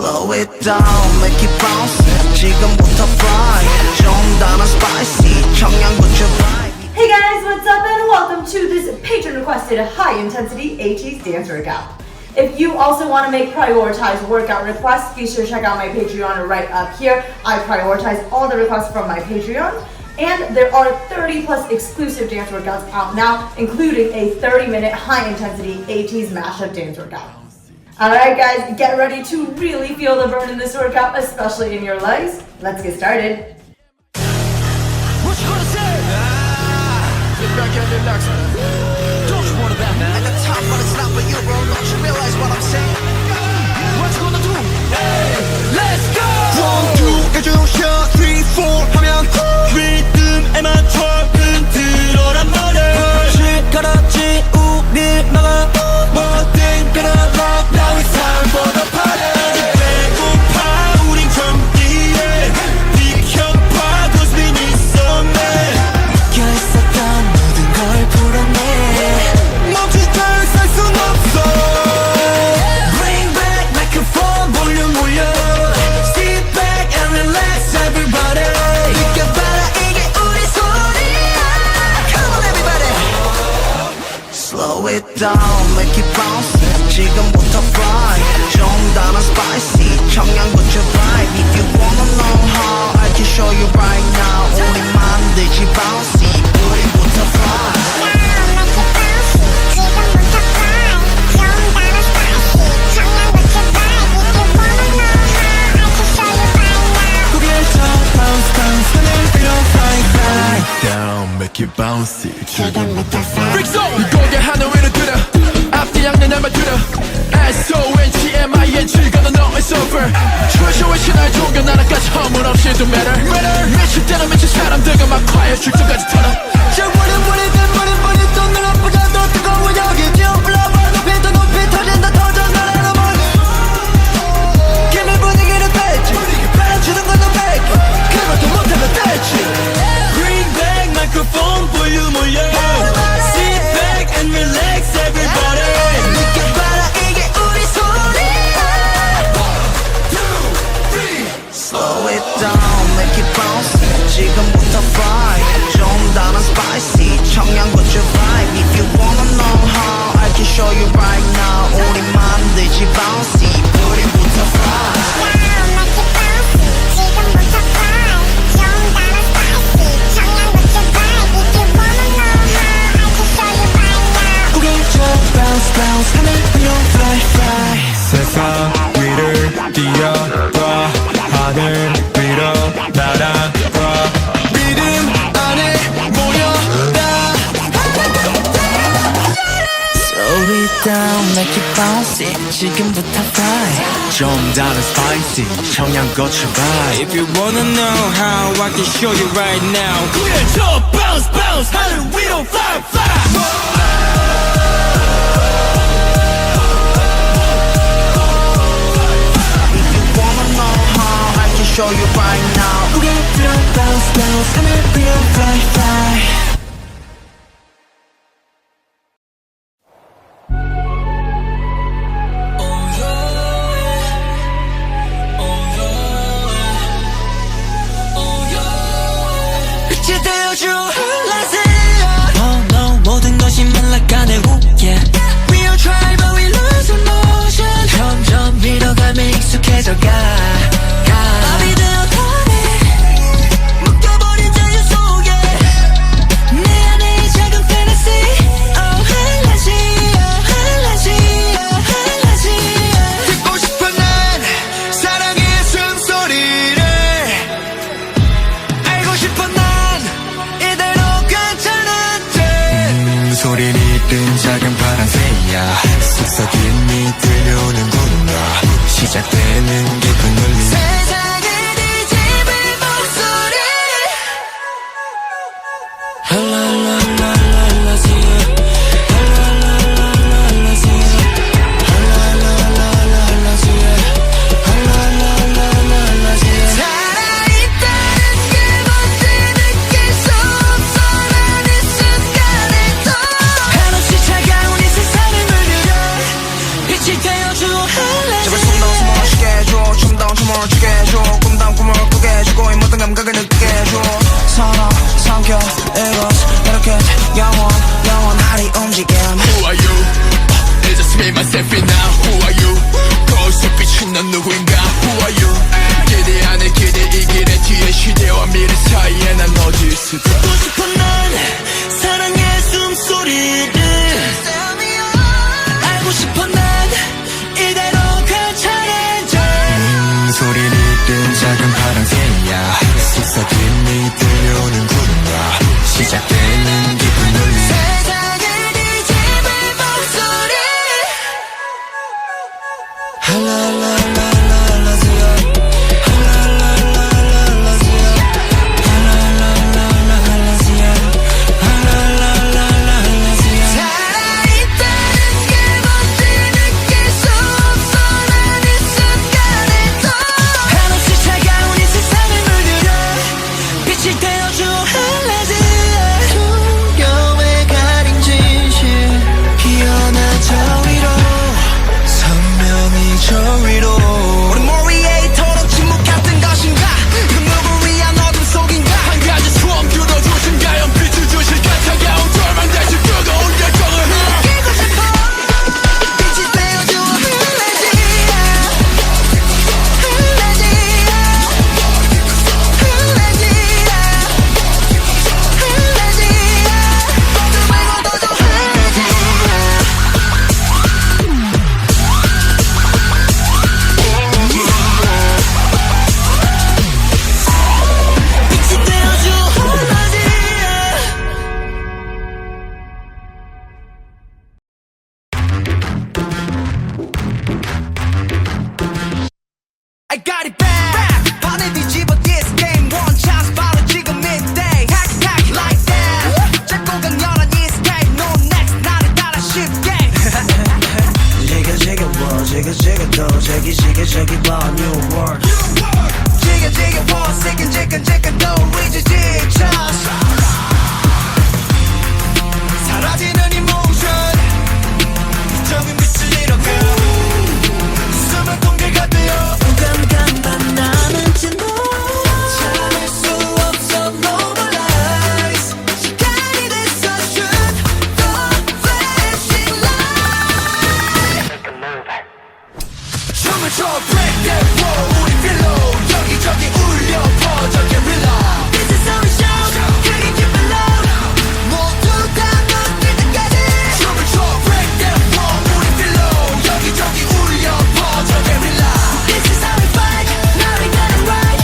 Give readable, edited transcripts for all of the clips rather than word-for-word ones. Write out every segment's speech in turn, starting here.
Slow it down, make it bounce. 지금부터 fly. 좀 더 spicy. 청양고추 vibe. Hey guys, what's up and welcome to this patron-requested high-intensity Ateez dance workout. If you also want to make prioritized workout requests, be sure to check out my Patreon right up here. I prioritize all the requests from my Patreon. And there are 30 plus exclusive dance workouts out now, including a 30-minute high-intensity Ateez mashup dance workout. Alright guys, get ready to really feel the burn in this workout, especially in your legs. Let's get started. What you gonna say? Sit back and relax. Don't you wanna that, man? At the top, but it's not for you, bro. Don't you realize what I'm saying? What you gonna do? Hey, let's go! 1, 2, 1, 2, 3, 4 하면 리듬에 맞춰 흔들어란 말을 실가라지 우릴 막아 뭐든 그런 rock now it's time for the party 배고파 우린 경기에 비켜봐 cause we need some man 껴있었던 모든 걸 풀어내 멈칫할 살 순 없어 Bring back microphone 볼륨 올려 Sit back and relax everybody 느껴봐라 이게 우리 소리야 Come on everybody Slow it down, make it bounce. 지금부터 fly. 좀 더 spicy. 청양고추 vibe. If you wanna know how, I can show you right now. 우리 만들지 bouncy. 우리부터 fly. Make it bouncy. 지금부터 이 고개 하늘 위로 들어 앞뒤 양내 날만 들어 S-O-N-T-M-I-N-G gonna know it's over 초쇼의 신화의 종교 나라까지 허물 없이 do matter 미칠 때는 미친 사람들과 막 quiet 출전까지 털어 저 버리 또 눈아프자 더 뜨거워 여기 뛰어불러봐 높이 더 높이 터진다 터져 나라로 멀리 김의 분위기를 뺐지 주는 건너 뺏기 그것도 못하면 됐지 Bring back microphone 볼륨 올려 Sit back and relax everybody 느껴봐라 이게 우리 소리야 1, 2, 3 Slow it down, make it bounce. 지금부터 fly. 좀 더 spicy. 청양고추 vibe. If you wanna know how, I can show you right now. 우리 만들지 bouncy. 우리부터 fly. Bounce 하늘 위로 fly fly 세상 위를 뛰어봐 하늘 위로 날아봐 리듬 안에 모여라 Slow it down, make it bouncy. 지금부터 fly. 좀 더 spicy. 청양고추 vibe. If you wanna know how I can show you right now 구해줘 bounce bounce 하늘 위로 fly fly Show you right now. 우리 들어 bounce bounce 하늘 위로 fly fly 빛이 되어줘 Halazia Oh no 모든 것이 말라가네 yeah We all try but we lose emotion 점점 밀어가며 익숙해져가 밥이 되어 가네 묶여버린 자유 속에 내 안에 이 작은 fantasy Oh Halazia Halazia Halazia 듣고 싶어 난 사랑의 숨소리를 알고 싶어 난 이대로 괜찮은지 소리를 잃은 작은 파란 새야 속삭임이 들려오는구나 시작되는 깊은 울림 세상을 뒤집을 목소리 Halazia Halazia Halazia 살아있다는 게 뭔지 느낄 수 없어 난 이 순간에도 한없이 차가운 이 세상을 물들여 빛이 되어줘 Halazia 제발 손 넣어서 멋있게 해줘. 넌 누구인가 Who are you 기대 안에 기대 이 길의 뒤에 시대와 미래 사이에 난 어디 있을까 듣고 싶어 난 사랑의 숨소리를 알고 싶어 난 이대로 괜찮은지 소리를 뜬 작은 파랑새야 속삭임이 들려오는 구름과 시작되는 깊은 울림 세상을 뒤집을 목소리 할랄랄랄랄라지야 할랄랄랄랄라지야 할랄랄랄랄라지야 할랄랄랄랄라지야 살아있다는 게 뭔지 느낄 수 없어 난 이 순간에도 한없이 차가운 이 세상을 물들여 빛이 되어줘 할라지야 숨겨외 가린 진실 피어나 저 위로 선명히 저 위로 우리 머리에 이토록 침묵 같은 것인가 그 누구 위한 어둠 속인가 한 가지 소원 들어주신 가연 빛을 주실 가차가운 절망대신 뜨거운 열정을 느끼고 싶어 빛이 되어줘 할라지야 할라지야 할라지야 할라지야 모두 말고 너도 할라지야 빛이 되어줘 할라지야 I got it back 판을 뒤집어 this game one chance 바로 지금 midday hack hack like that 짧고 강렬한 이 스타일 no next 나를 따라 쉽게 지겨워 지겨도 지기지겨 new world 지겨워 새끈지끈지끈도 이제 지쳐 사라지는 emotion 적은 빛을 잃어가 숨은 공기가 되어 깜깜한 나는 진도 참을 수 없어 no more lies 시간이 됐어 shoot the flashing light 춤을 춰 break that wall 우리 pillow 여기저기 울려 퍼져 Guerrilla This is how we shout 크게 keep it loud 모두 다 눈뜰 때까지 춤을 춰 break that wall 우리 pillow 여기저기 울려 퍼져 Guerrilla This is how we fight now we got it right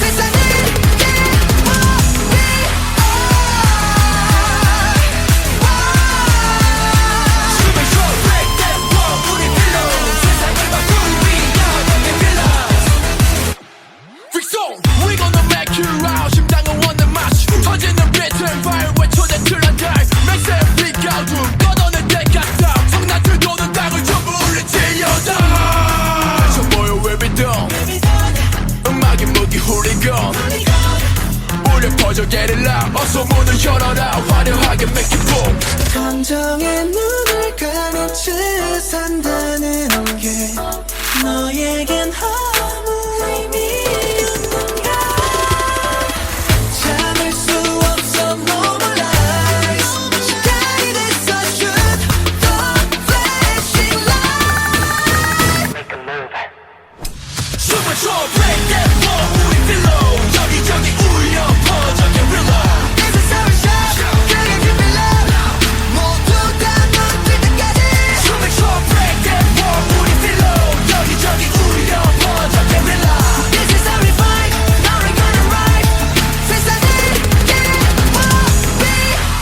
세상을 깨워 we are 춤을 춰 break that wall 우리 pillow 세상을 바꿀 we are the Guerrillas 빅송 We gonna make you out 심장은 원는 마시 터지는 비트는 발 외쳐대 틀난 달 맥스의 빛가두 꺼져낼 때 같다 성난들 도는 땅을 전부 울리치려다 저 보여 we be done 음악이 무기 훌리건 울려 퍼져 게릴라 어서 문을 열어라 화려하게 make it boom 감정에 눈을 감은 채 산다는 게 너에겐 아무 의미 없는가 참을 수 없어 no more lies 시간이 됐어 shoot the flashing light 춤을 춰 break that wall 우리 pillow 여기저기 울려 퍼져 Guerrilla This is how we shout 크게 keep it loud 모두 다 눈뜰 때까지 춤을 춰 break that wall 우리 pillow 여기저기 울려 퍼져 Guerrilla This is how we fight now we got it right 세상을 깨워 we are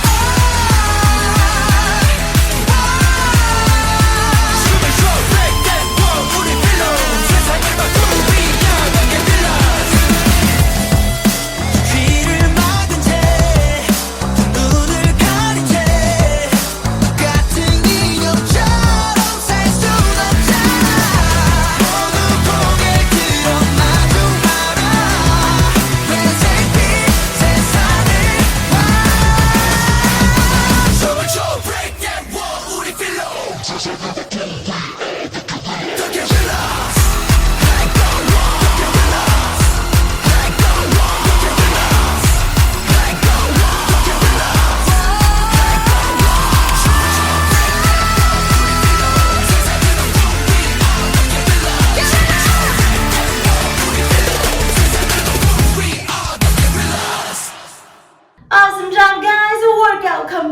춤을 춰 break that wall 우리 pillow 세상을 바꿀 we are the Guerrillas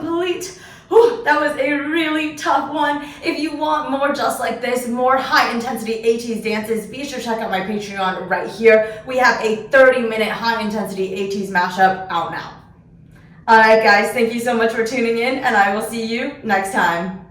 complete. Whew, that was a really tough one. If you want more just like this, more high intensity Ateez dances, be sure to check out my Patreon right here. We have a 30-minute high intensity Ateez mashup out now. Alright guys, thank you so much for tuning in, and I will see you next time.